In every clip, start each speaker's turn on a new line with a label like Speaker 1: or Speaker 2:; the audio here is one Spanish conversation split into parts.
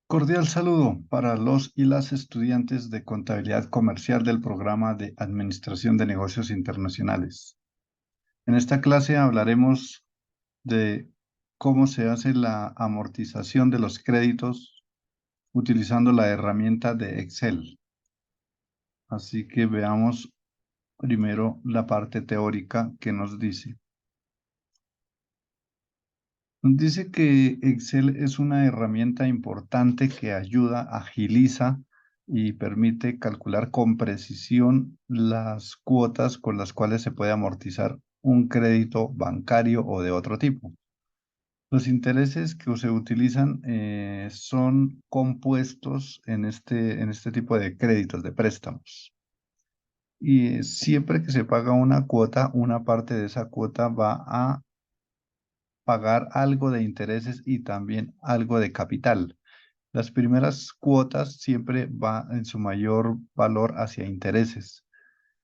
Speaker 1: Cordial saludo para los y las estudiantes de contabilidad comercial del programa de Administración de Negocios Internacionales. En esta clase hablaremos de cómo se hace la amortización de los créditos utilizando la herramienta de Excel. Así que veamos primero la parte teórica que nos dice. Dice que Excel es una herramienta importante que ayuda, agiliza y permite calcular con precisión las cuotas con las cuales se puede amortizar un crédito bancario o de otro tipo. Los intereses que se utilizan son compuestos en este tipo de créditos, de préstamos. Y siempre que se paga una cuota, una parte de esa cuota va a pagar algo de intereses y también algo de capital. Las primeras cuotas siempre va en su mayor valor hacia intereses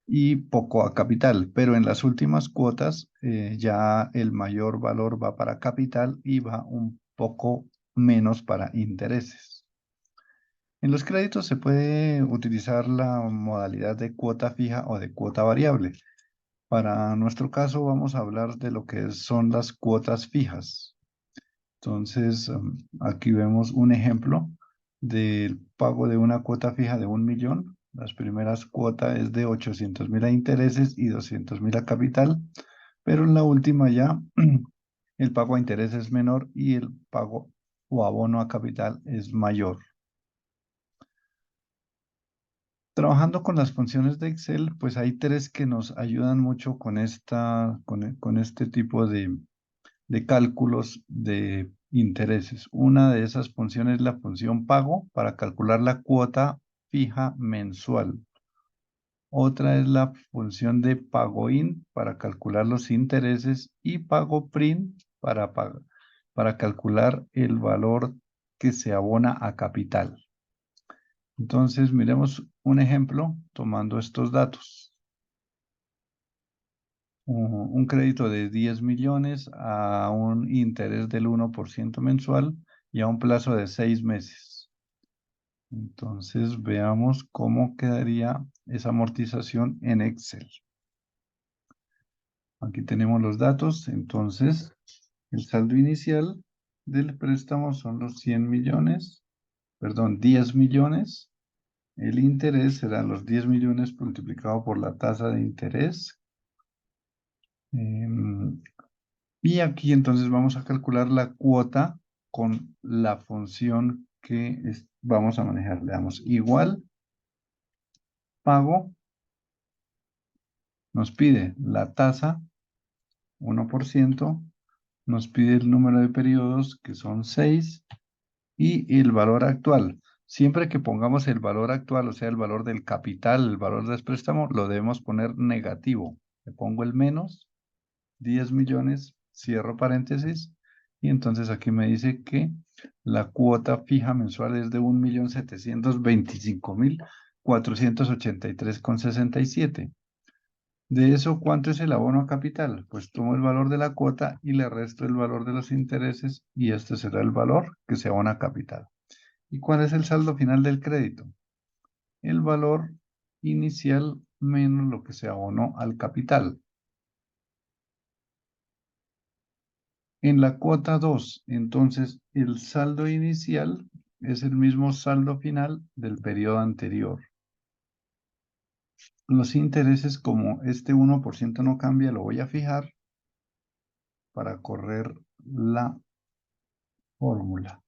Speaker 1: y poco a capital, pero en las últimas cuotas ya el mayor valor va para capital y va un poco menos para intereses. En los créditos se puede utilizar la modalidad de cuota fija o de cuota variable. Para nuestro caso vamos a hablar de lo que son las cuotas fijas. Entonces, aquí vemos un ejemplo del pago de una cuota fija de 1.000.000. Las primeras cuotas es de 800.000 a intereses y 200.000 a capital, pero en la última ya el pago a interés es menor y el pago o abono a capital es mayor. Trabajando con las funciones de Excel, pues hay tres que nos ayudan mucho con este tipo de cálculos de intereses. Una de esas funciones es la función pago para calcular la cuota fija mensual. Otra es la función de pagoin para calcular los intereses y pagoprin para calcular el valor que se abona a capital. Entonces, miremos un ejemplo tomando estos datos. Un crédito de 10 millones a un interés del 1% mensual y a un plazo de 6 meses. Entonces veamos cómo quedaría esa amortización en Excel. Aquí tenemos los datos. Entonces, el saldo inicial del préstamo son los 100 millones, perdón, 10 millones. El interés serán los 10 millones multiplicado por la tasa de interés. Y aquí entonces vamos a calcular la cuota con la función que vamos a manejar. Le damos igual, pago, nos pide la tasa, 1%, nos pide el número de periodos, que son 6, y el valor actual. Siempre que pongamos el valor actual, o sea, el valor del capital, el valor del préstamo, lo debemos poner negativo. Le pongo el menos, 10 millones, cierro paréntesis, y entonces aquí me dice que la cuota fija mensual es de 1.725.483,67. De eso, ¿cuánto es el abono a capital? Pues tomo el valor de la cuota y le resto el valor de los intereses y este será el valor que se abona a capital. ¿Y cuál es el saldo final del crédito? El valor inicial menos lo que se abonó al capital. En la cuota 2, entonces, el saldo inicial es el mismo saldo final del periodo anterior. Los intereses, como este 1% no cambia, lo voy a fijar para correr la fórmula.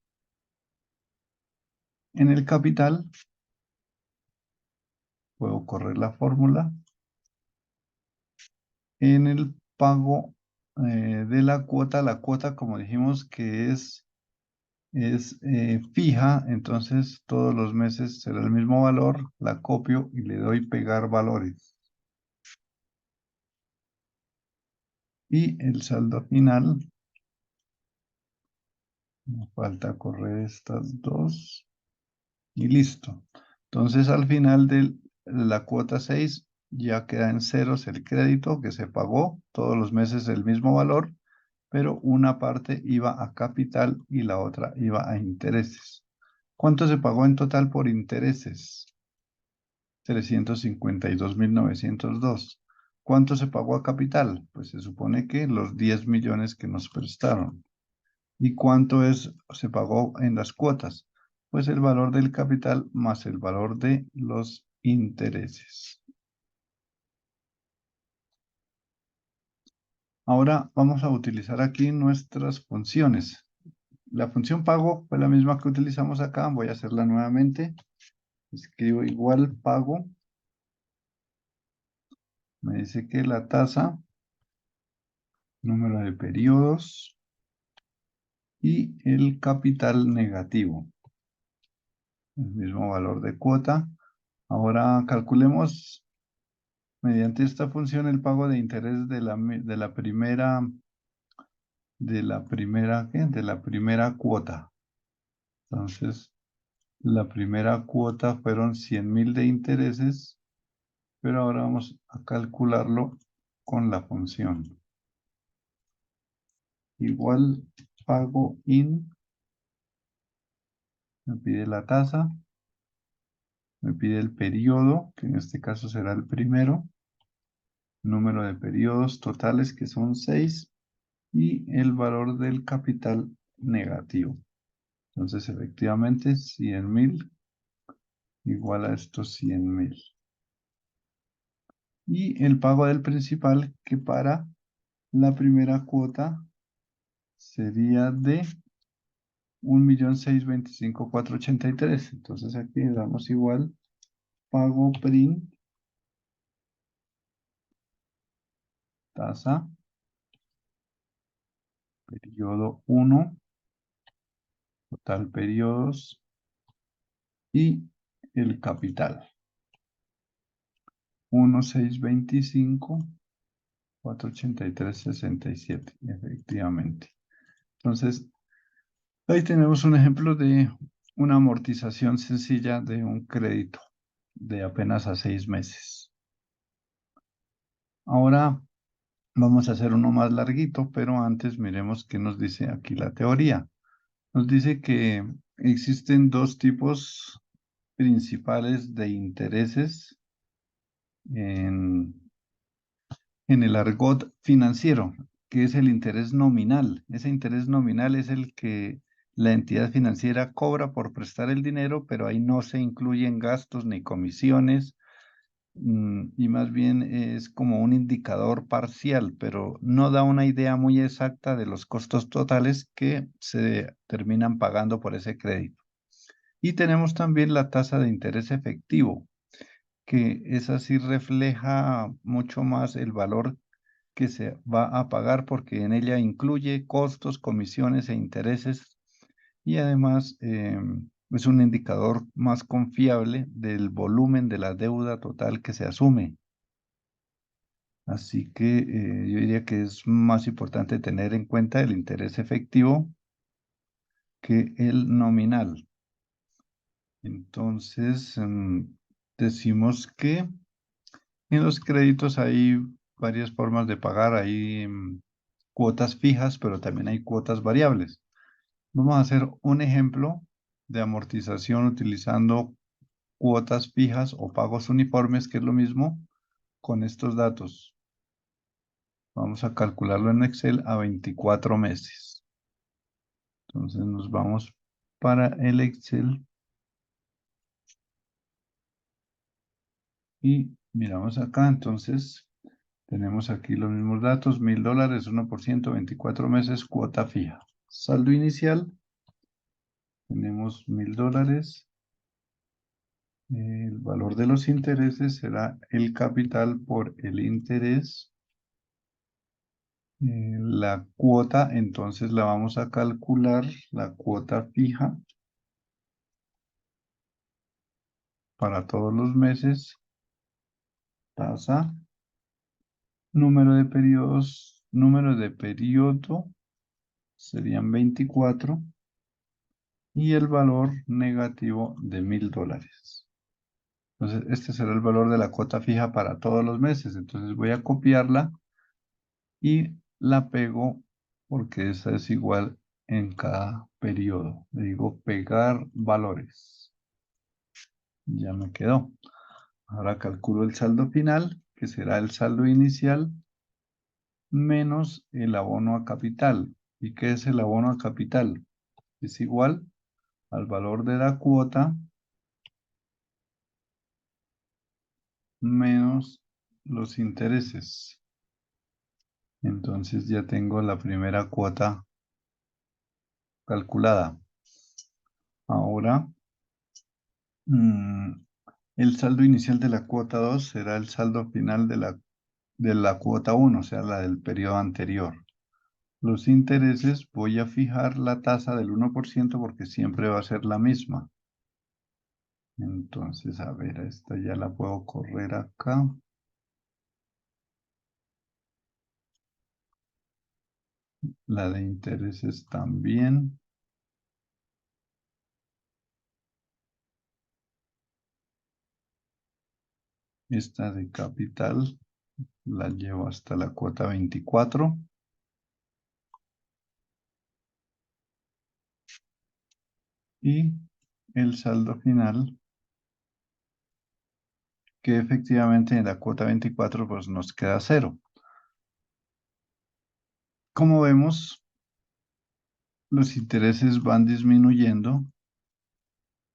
Speaker 1: En el capital, puedo correr la fórmula. En el pago de la cuota, como dijimos que es fija, entonces todos los meses será el mismo valor, la copio y le doy pegar valores. Y el saldo final, me falta correr estas dos y listo. Entonces al final de la cuota 6 ya queda en ceros el crédito que se pagó todos los meses el mismo valor, pero una parte iba a capital y la otra iba a intereses. ¿Cuánto se pagó en total por intereses? 352.902. ¿Cuánto se pagó a capital? Pues se supone que los 10 millones que nos prestaron. ¿Y cuánto se pagó en las cuotas? Pues el valor del capital más el valor de los intereses. Ahora vamos a utilizar aquí nuestras funciones. La función pago fue la misma que utilizamos acá. Voy a hacerla nuevamente. Escribo igual pago. Me dice que la tasa, número de periodos y el capital negativo. El mismo valor de cuota. Ahora calculemos mediante esta función el pago de interés de la primera cuota. Entonces, la primera cuota fueron 100.000 de intereses, pero ahora vamos a calcularlo con la función. Igual pago in, me pide la tasa, me pide el periodo, que en este caso será el primero, número de periodos totales que son 6 y el valor del capital negativo. Entonces, efectivamente, 100.000 igual a estos 100.000. Y el pago del principal, que para la primera cuota sería de 1.625.483. Entonces aquí le damos igual pago print tasa periodo 1 total periodos y el capital 1.625.483.67, efectivamente. Entonces ahí tenemos un ejemplo de una amortización sencilla de un crédito de apenas a 6 meses. Ahora vamos a hacer uno más larguito, pero antes miremos qué nos dice aquí la teoría. Nos dice que existen dos tipos principales de intereses en, en el argot financiero, que es el interés nominal. Ese interés nominal es el que la entidad financiera cobra por prestar el dinero, pero ahí no se incluyen gastos ni comisiones, y más bien es como un indicador parcial, pero no da una idea muy exacta de los costos totales que se terminan pagando por ese crédito. Y tenemos también la tasa de interés efectivo, que esa sí refleja mucho más el valor que se va a pagar porque en ella incluye costos, comisiones e intereses y además es un indicador más confiable del volumen de la deuda total que se asume. Así que yo diría que es más importante tener en cuenta el interés efectivo que el nominal. Entonces, decimos que en los créditos hay varias formas de pagar. Hay cuotas fijas, pero también hay cuotas variables. Vamos a hacer un ejemplo de amortización utilizando cuotas fijas o pagos uniformes, que es lo mismo con estos datos. Vamos a calcularlo en Excel a 24 meses. Entonces nos vamos para el Excel y miramos acá. Entonces tenemos aquí los mismos datos, $1.000, 1%, 24 meses, cuota fija. Saldo inicial, tenemos $1.000. El valor de los intereses será el capital por el interés. La cuota, entonces la vamos a calcular, la cuota fija para todos los meses, tasa, número de periodo serían 24 y el valor negativo de $1.000. Entonces, este será el valor de la cuota fija para todos los meses. Entonces voy a copiarla y la pego porque esa es igual en cada periodo. Le digo pegar valores. Ya me quedó. Ahora calculo el saldo final, que será el saldo inicial menos el abono a capital. ¿Y qué es el abono a capital? Es igual al valor de la cuota menos los intereses. Entonces ya tengo la primera cuota calculada. Ahora, el saldo inicial de la cuota 2 será el saldo final de la cuota 1, o sea, la del periodo anterior. Los intereses voy a fijar la tasa del 1% porque siempre va a ser la misma. Entonces, a ver, esta ya la puedo correr acá. La de intereses también. Esta de capital la llevo hasta la cuota 24. Y el saldo final, que efectivamente en la cuota 24 pues nos queda 0. Como vemos, los intereses van disminuyendo,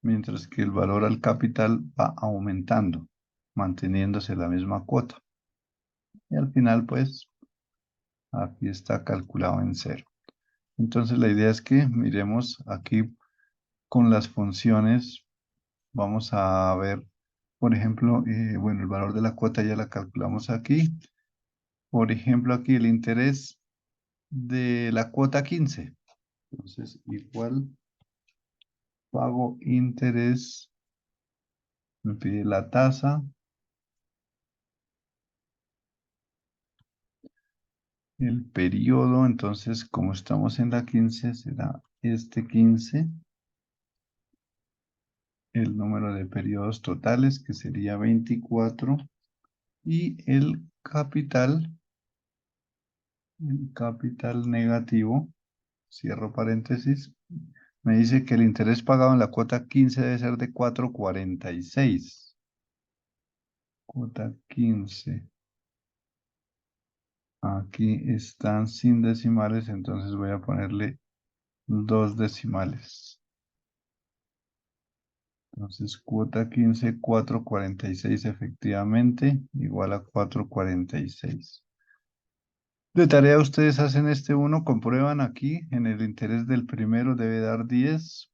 Speaker 1: mientras que el valor al capital va aumentando, manteniéndose la misma cuota. Y al final, pues, aquí está calculado en 0. Entonces, la idea es que miremos aquí con las funciones. Vamos a ver, por ejemplo, bueno, el valor de la cuota ya la calculamos aquí. Por ejemplo, aquí el interés de la cuota 15. Entonces, igual pago interés, me pide la tasa, el periodo, entonces como estamos en la 15, será este 15, el número de periodos totales, que sería 24, y el capital negativo, cierro paréntesis, me dice que el interés pagado en la cuota 15 debe ser de 4,46. Cuota 15. Aquí están sin decimales, entonces voy a ponerle 2 decimales. Entonces, cuota 15, 4,46 efectivamente, igual a 4,46. De tarea ustedes hacen este uno, comprueban aquí, en el interés del primero debe dar 10.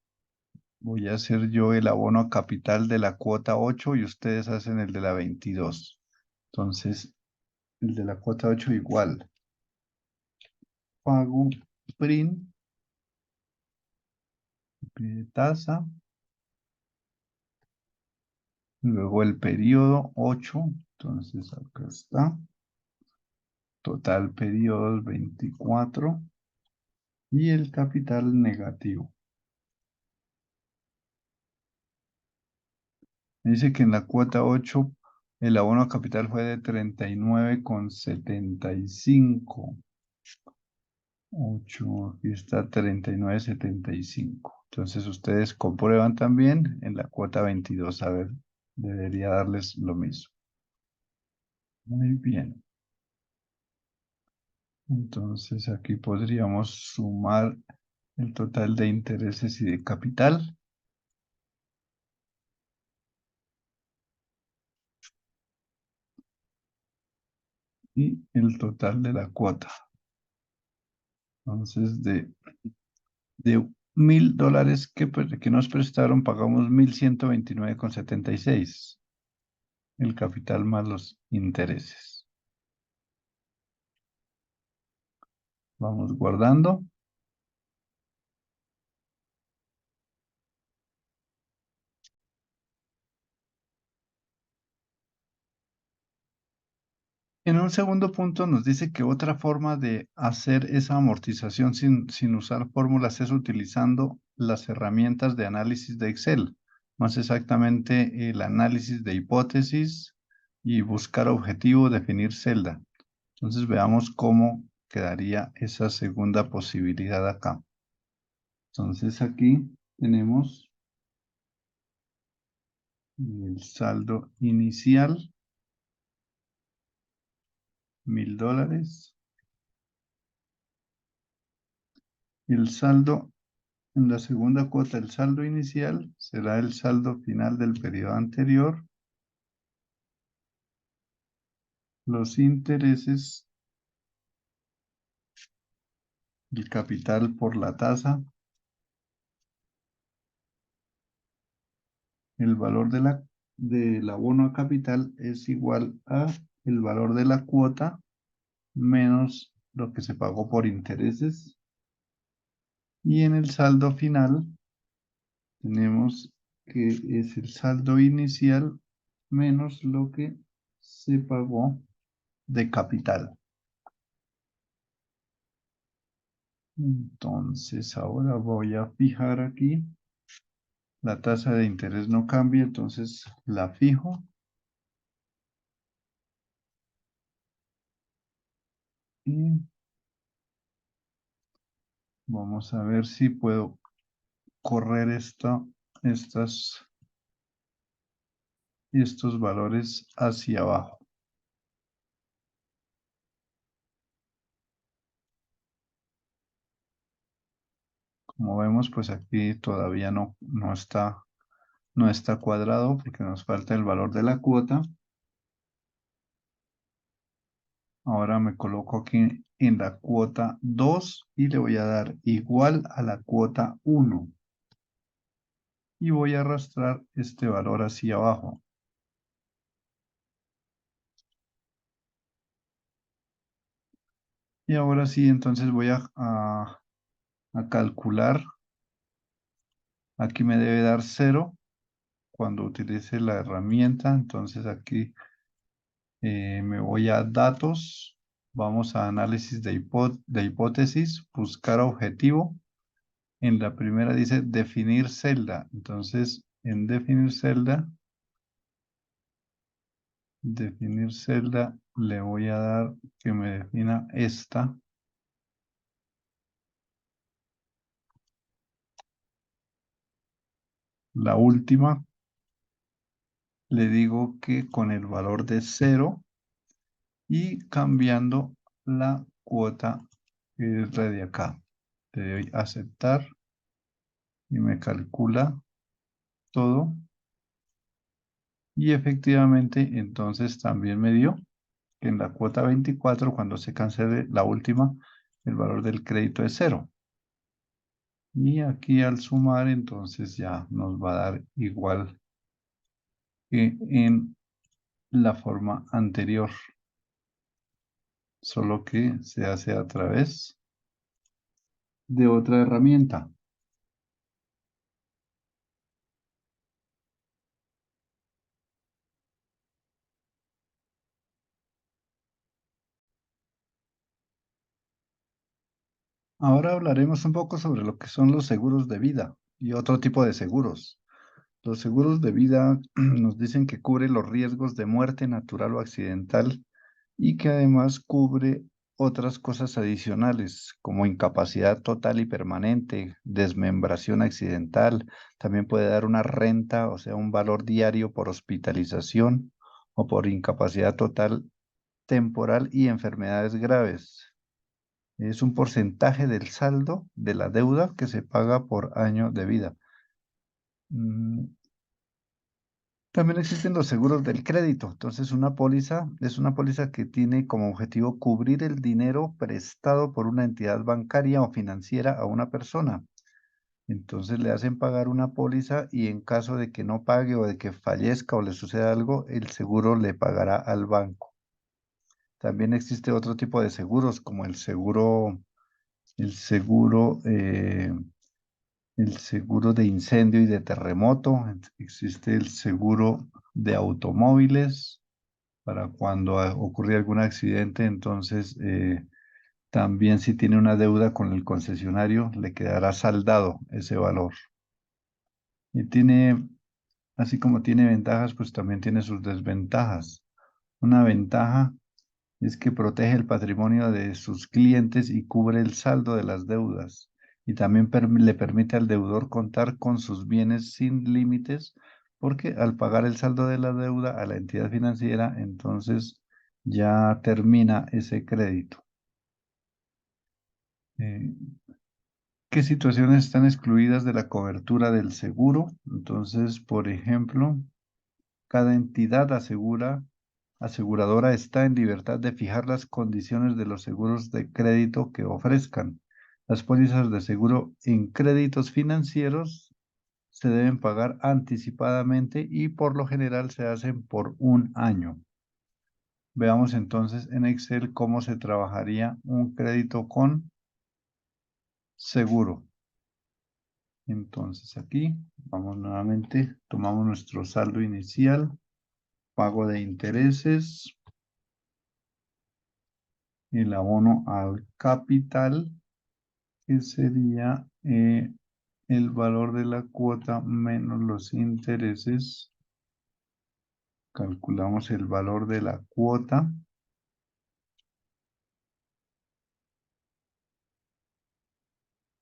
Speaker 1: Voy a hacer yo el abono a capital de la cuota 8 y ustedes hacen el de la 22. Entonces, el de la cuota 8 igual. Pago print, pide tasa. Luego el periodo 8, entonces acá está. Total periodos 24 y el capital negativo. Me dice que en la cuota 8 el abono a capital fue de 39,75. 8, aquí está 39,75. Entonces ustedes comprueban también en la cuota 22. A ver, debería darles lo mismo. Muy bien. Entonces aquí podríamos sumar el total de intereses y de capital. Y el total de la cuota. Entonces, de $1,000 que nos prestaron, pagamos 1,129,76. El capital más los intereses. Vamos guardando. En un segundo punto nos dice que otra forma de hacer esa amortización sin usar fórmulas es utilizando las herramientas de análisis de Excel, más exactamente el análisis de hipótesis y buscar objetivo, definir celda. Entonces veamos cómo quedaría esa segunda posibilidad acá. Entonces aquí tenemos el saldo inicial, $1000. El saldo en la segunda cuota, el saldo inicial será el saldo final del periodo anterior. Los intereses, el capital por la tasa, el valor del abono a capital es igual a el valor de la cuota menos lo que se pagó por intereses. Y en el saldo final tenemos que es el saldo inicial menos lo que se pagó de capital. Entonces ahora voy a fijar aquí. La tasa de interés no cambia, entonces la fijo. Y vamos a ver si puedo correr estos valores hacia abajo. Como vemos, pues aquí todavía no está cuadrado porque nos falta el valor de la cuota. Ahora me coloco aquí en la cuota 2 y le voy a dar igual a la cuota 1. Y voy a arrastrar este valor hacia abajo. Y ahora sí, entonces voy a calcular. Aquí me debe dar 0 cuando utilice la herramienta. Entonces aquí me voy a datos. Vamos a análisis de hipótesis, buscar objetivo. En la primera dice definir celda. Entonces en definir celda, le voy a dar que me defina esta. La última, le digo que con el valor de 0 y cambiando la cuota que es la de acá. Le doy a aceptar y me calcula todo. Y efectivamente, entonces también me dio que en la cuota 24, cuando se cancele la última, el valor del crédito es 0. Y aquí al sumar, entonces ya nos va a dar igual que en la forma anterior, solo que se hace a través de otra herramienta. Ahora hablaremos un poco sobre lo que son los seguros de vida y otro tipo de seguros. Los seguros de vida nos dicen que cubre los riesgos de muerte natural o accidental y que además cubre otras cosas adicionales como incapacidad total y permanente, desmembración accidental, también puede dar una renta, o sea, un valor diario por hospitalización o por incapacidad total temporal y enfermedades graves. Es un porcentaje del saldo de la deuda que se paga por año de vida. Mm, También existen los seguros del crédito. Entonces, una póliza es una póliza que tiene como objetivo cubrir el dinero prestado por una entidad bancaria o financiera a una persona. Entonces, le hacen pagar una póliza y en caso de que no pague o de que fallezca o le suceda algo, el seguro le pagará al banco. También existe otro tipo de seguros como el seguro, eh, el seguro de incendio y de terremoto. Existe el seguro de automóviles para cuando ocurre algún accidente, entonces también si tiene una deuda con el concesionario, le quedará saldado ese valor. Y así como tiene ventajas, pues también tiene sus desventajas. Una ventaja es que protege el patrimonio de sus clientes y cubre el saldo de las deudas. y también le permite al deudor contar con sus bienes sin límites, porque al pagar el saldo de la deuda a la entidad financiera, entonces ya termina ese crédito. Eh, ¿Qué situaciones están excluidas de la cobertura del seguro? Entonces, por ejemplo, cada entidad aseguradora está en libertad de fijar las condiciones de los seguros de crédito que ofrezcan. Las pólizas de seguro en créditos financieros se deben pagar anticipadamente y por lo general se hacen por un año. Veamos entonces en Excel cómo se trabajaría un crédito con seguro. Entonces aquí vamos nuevamente, tomamos nuestro saldo inicial, pago de intereses, el abono al capital, que sería el valor de la cuota menos los intereses. Calculamos el valor de la cuota.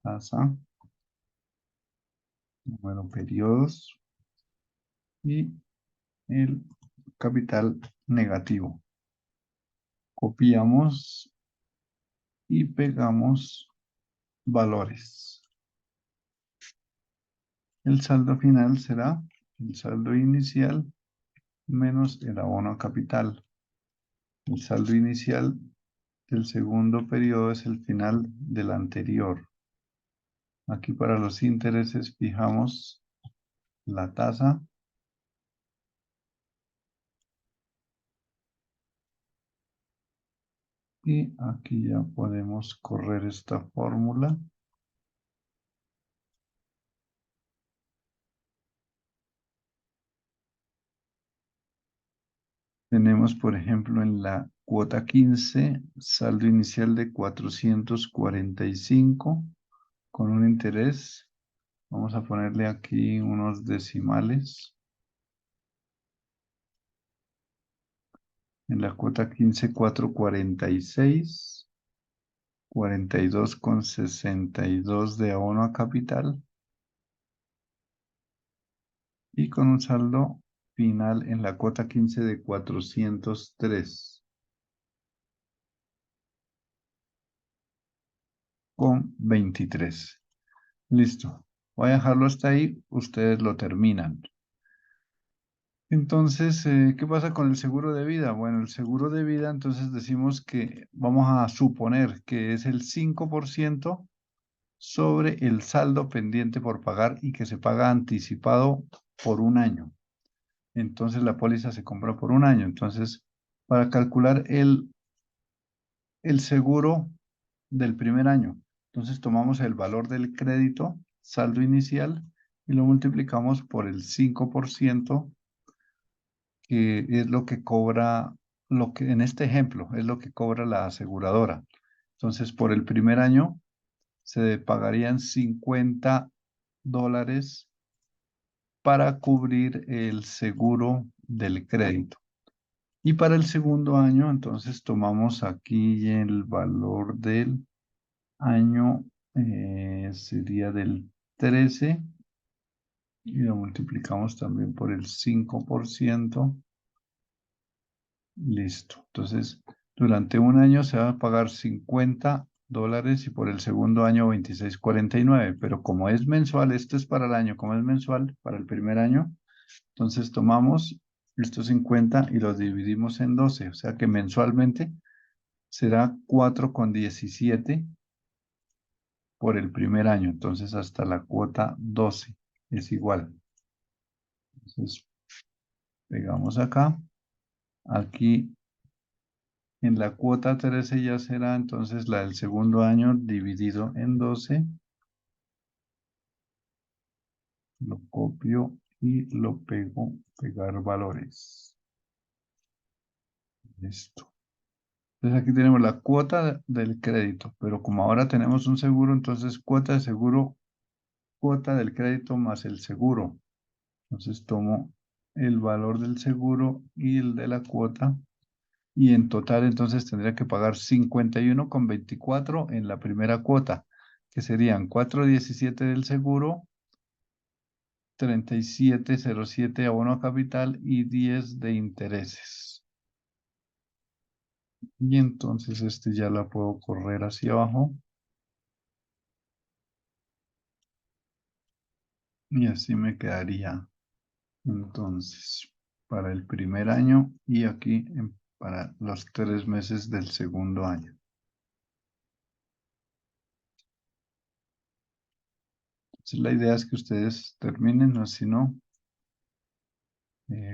Speaker 1: Tasa, número periodos y el capital negativo. Copiamos y pegamos valores. El saldo final será el saldo inicial menos el abono a capital. El saldo inicial del segundo periodo es el final del anterior. Aquí para los intereses fijamos la tasa y aquí ya podemos correr esta fórmula. Tenemos, por ejemplo, en la cuota 15, saldo inicial de 445 con un interés. Vamos a ponerle aquí unos decimales. En la cuota 15, 446, 42,62 de abono a capital y con un saldo final en la cuota 15 de 403,23. Listo. Voy a dejarlo hasta ahí. Ustedes lo terminan. Entonces, ¿qué pasa con el seguro de vida? Bueno, el seguro de vida, entonces decimos que vamos a suponer que es el 5% sobre el saldo pendiente por pagar y que se paga anticipado por un año. Entonces, la póliza se compra por un año. Entonces, para calcular el seguro del primer año, entonces tomamos el valor del crédito, saldo inicial, y lo multiplicamos por el 5%, que es lo que cobra, lo que en este ejemplo es lo que cobra la aseguradora. Entonces, por el primer año se pagarían $50 para cubrir el seguro del crédito. Y para el segundo año, entonces tomamos aquí el valor del año, sería del 13 y lo multiplicamos también por el 5%. Listo. Entonces, durante un año se va a pagar $50 y por el segundo año 26,49. Pero como es mensual, esto es para el año, como es mensual, para el primer año, entonces tomamos estos 50 y los dividimos en 12. O sea que mensualmente será 4,17 por el primer año. Entonces, hasta la cuota 12 es igual. Entonces, pegamos acá. Aquí en la cuota 13 ya será entonces la del segundo año dividido en 12. Lo copio y lo pego, pegar valores. Listo. Entonces aquí tenemos la cuota del crédito, pero como ahora tenemos un seguro, entonces cuota de seguro, cuota del crédito más el seguro. Entonces tomo el valor del seguro y el de la cuota. Y en total entonces tendría que pagar 51,24 en la primera cuota, que serían 4.17 del seguro, 37.07 abono a capital y 10 de intereses. Y entonces este ya la puedo correr hacia abajo. Y así me quedaría entonces para el primer año y aquí para los 3 meses del segundo año. Entonces, la idea es que ustedes terminen, o si no,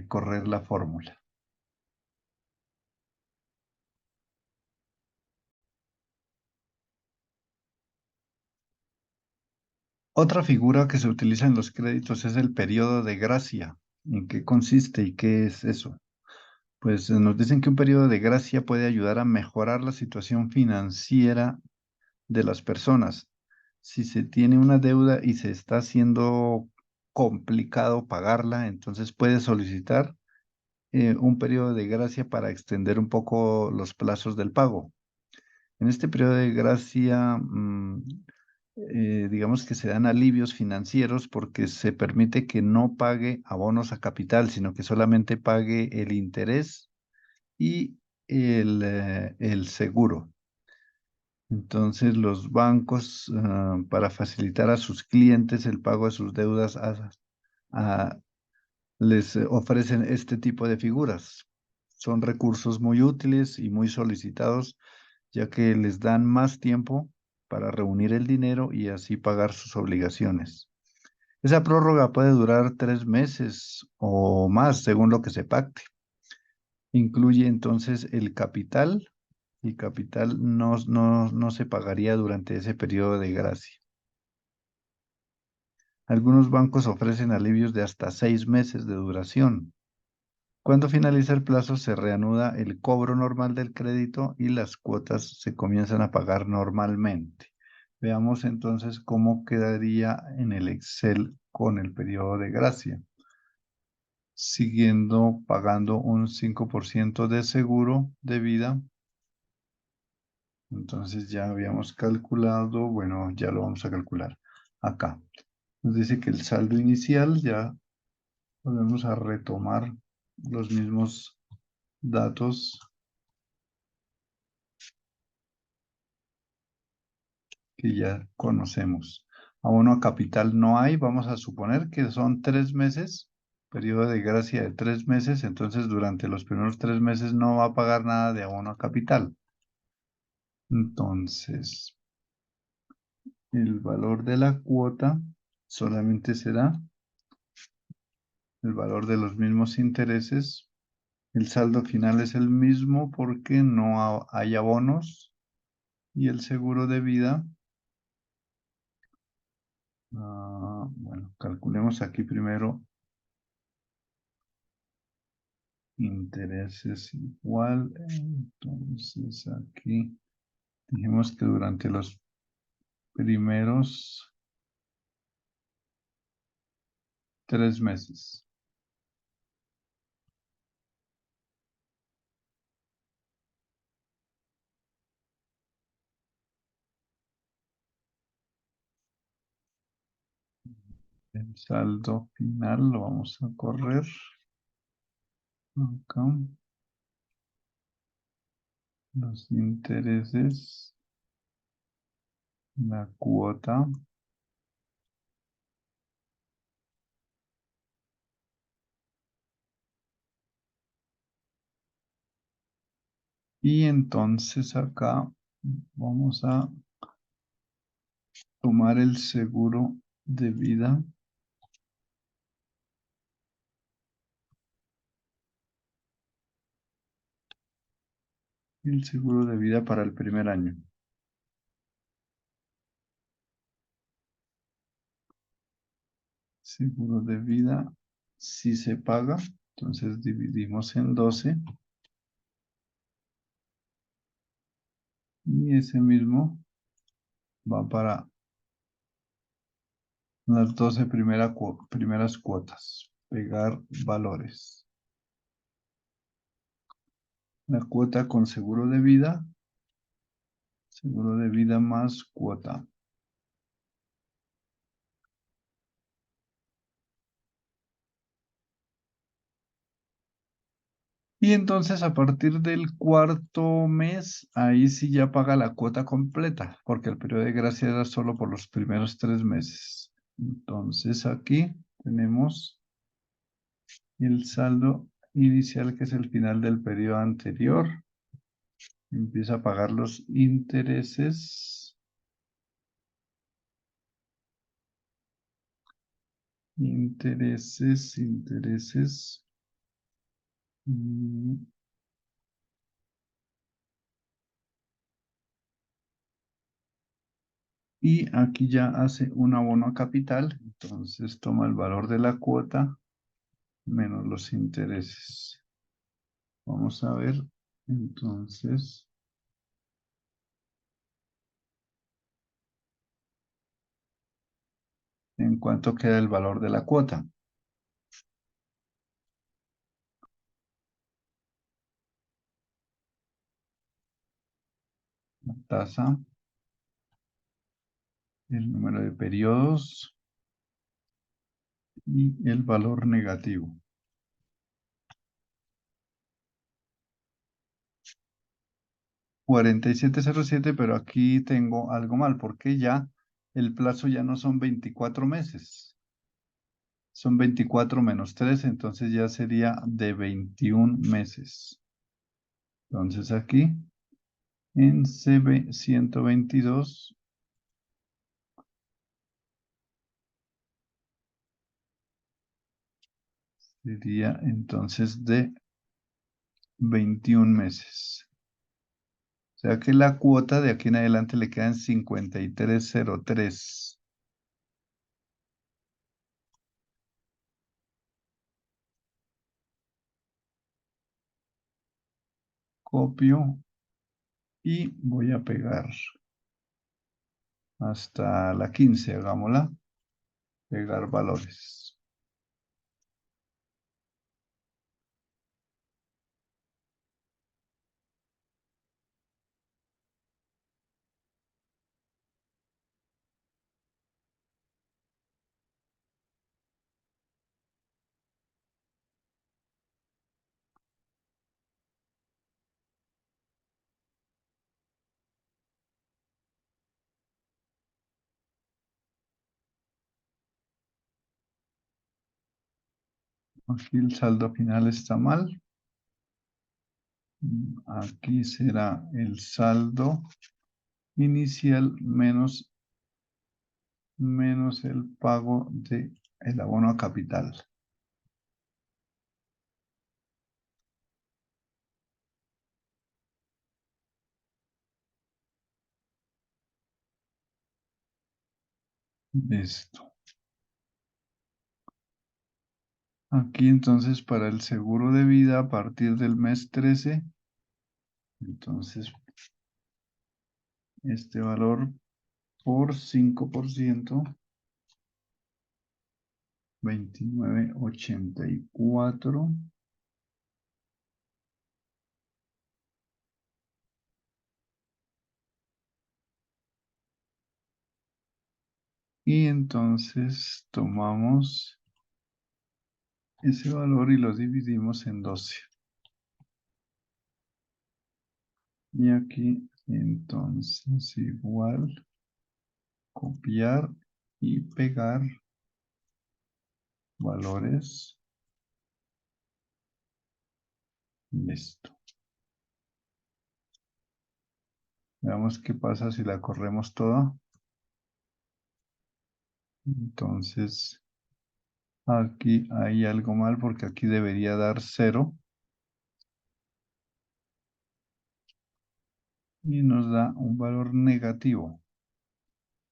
Speaker 1: correr la fórmula. Otra figura que se utiliza en los créditos es el periodo de gracia. ¿En qué consiste y qué es eso? Pues nos dicen que un periodo de gracia puede ayudar a mejorar la situación financiera de las personas. Si se tiene una deuda y se está haciendo complicado pagarla, entonces puede solicitar un periodo de gracia para extender un poco los plazos del pago. En este periodo de gracia, digamos que se dan alivios financieros porque se permite que no pague abonos a capital, sino que solamente pague el interés y el seguro. Entonces, los bancos, para facilitar a sus clientes el pago de sus deudas, a- les ofrecen este tipo de figuras. Son recursos muy útiles y muy solicitados, ya que les dan más tiempo para reunir el dinero y así pagar sus obligaciones. Esa prórroga puede durar 3 meses o más, según lo que se pacte. Incluye entonces el capital y capital no se pagaría durante ese periodo de gracia. Algunos bancos ofrecen alivios de hasta 6 meses de duración. Cuando finaliza el plazo, se reanuda el cobro normal del crédito y las cuotas se comienzan a pagar normalmente. Veamos entonces cómo quedaría en el Excel con el periodo de gracia. Siguiendo pagando un 5% de seguro de vida. Entonces ya habíamos calculado, bueno, ya lo vamos a calcular acá. Nos dice que el saldo inicial, ya volvemos a retomar los mismos datos que ya conocemos. Abono a capital no hay, vamos a suponer que son 3 meses, periodo de gracia de 3 meses, entonces durante los primeros 3 meses no va a pagar nada de abono a capital. Entonces, el valor de la cuota solamente será el valor de los mismos intereses. El saldo final es el mismo porque no hay abonos y el seguro de vida. Bueno, calculemos aquí primero intereses igual. Entonces aquí dijimos que durante los primeros 3 meses. El saldo final lo vamos a correr acá. Los intereses, la cuota. Y entonces acá vamos a tomar el seguro de vida. El seguro de vida para el primer año. Seguro de vida, si se paga, entonces dividimos en 12 y ese mismo va para las 12 primeras cuotas. Pegar valores. La cuota con seguro de vida más cuota. Y entonces a partir del cuarto mes, ahí sí ya paga la cuota completa, porque el periodo de gracia era solo por los primeros 3 meses. Entonces aquí tenemos el saldo inicial, que es el final del periodo anterior. Empieza a pagar los intereses. Intereses. mm, Y aquí ya hace un abono a capital. Entonces toma el valor de la cuota menos los intereses. Vamos a ver entonces en cuánto queda el valor de la cuota. La tasa, el número de periodos y el valor negativo. 4707, pero aquí tengo algo mal porque ya el plazo ya no son 24 meses. Son 24 menos 3, entonces ya sería de 21 meses. Entonces aquí en CB 122 sería entonces de 21 meses. O sea que la cuota de aquí en adelante le quedan 5303. Copio y voy a pegar hasta la 15, hagámosla. Pegar valores. Aquí el saldo final está mal. Aquí será el saldo inicial menos el pago de el abono a capital. Listo. Aquí entonces para el seguro de vida a partir del mes 13, entonces este valor por 5%, 29.84. Y entonces tomamos ese valor y lo dividimos en 12. Y aquí entonces igual copiar y pegar valores. Listo. Veamos qué pasa si la corremos toda. Entonces aquí hay algo mal porque aquí debería dar 0 y nos da un valor negativo.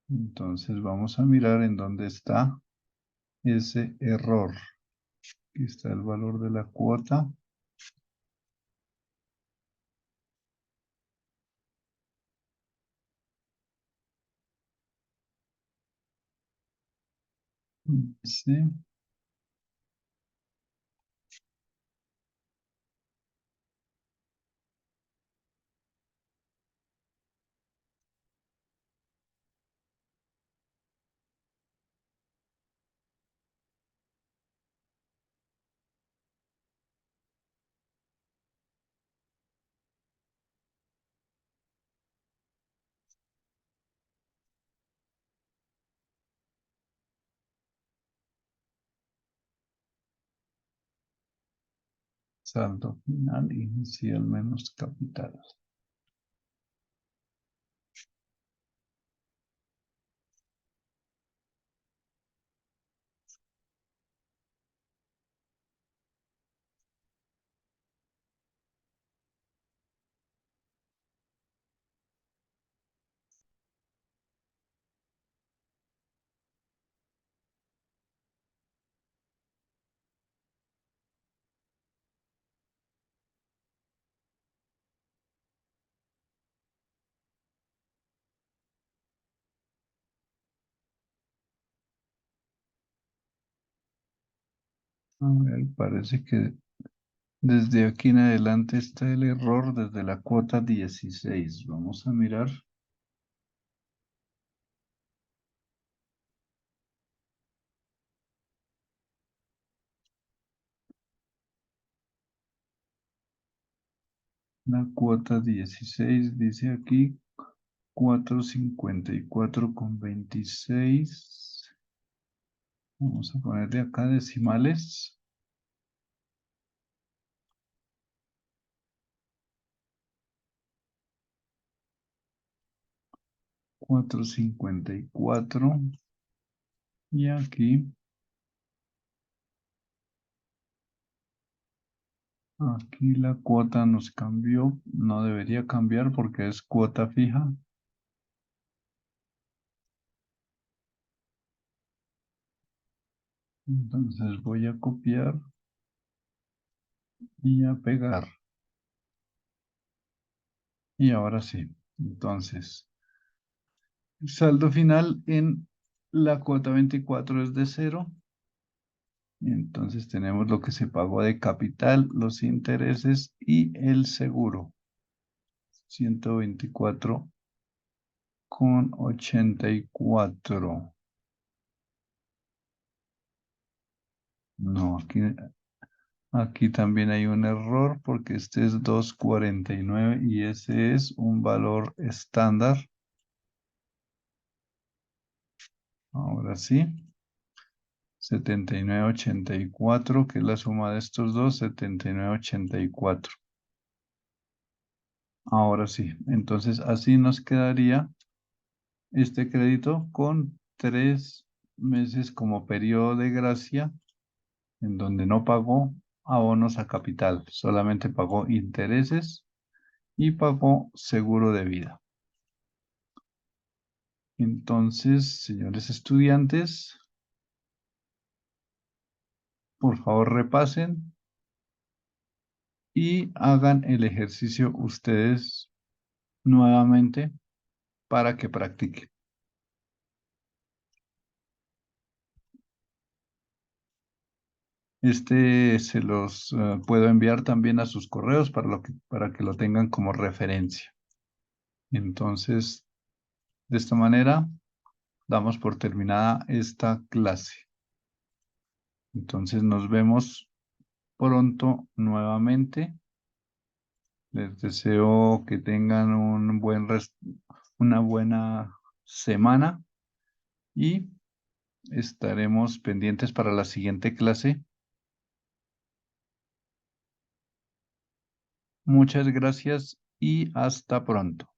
Speaker 1: Entonces vamos a mirar en dónde está ese error. Aquí está el valor de la cuota. Sí. Saldo final inicial menos capital. A ver, parece que desde aquí en adelante está el error desde la cuota 16. Vamos a mirar. La cuota 16 dice aquí 454,26. Vamos a ponerle acá decimales. 454. Y aquí la cuota nos cambió. No debería cambiar porque es cuota fija. Entonces voy a copiar y a pegar. Y ahora sí. Entonces, el saldo final en la cuota 24 es de 0. Entonces tenemos lo que se pagó de capital, los intereses y el seguro. 124,84. No, aquí también hay un error porque este es 2,49 y ese es un valor estándar. Ahora sí. 79,84, que es la suma de estos dos, 79,84. Ahora sí, entonces así nos quedaría este crédito con 3 meses como periodo de gracia, en donde no pagó abonos a capital, solamente pagó intereses y pagó seguro de vida. Entonces, señores estudiantes, por favor repasen y hagan el ejercicio ustedes nuevamente para que practiquen. Este se los puedo enviar también a sus correos para que lo tengan como referencia. Entonces, de esta manera, damos por terminada esta clase. Entonces, nos vemos pronto nuevamente. Les deseo que tengan una buena semana y estaremos pendientes para la siguiente clase. Muchas gracias y hasta pronto.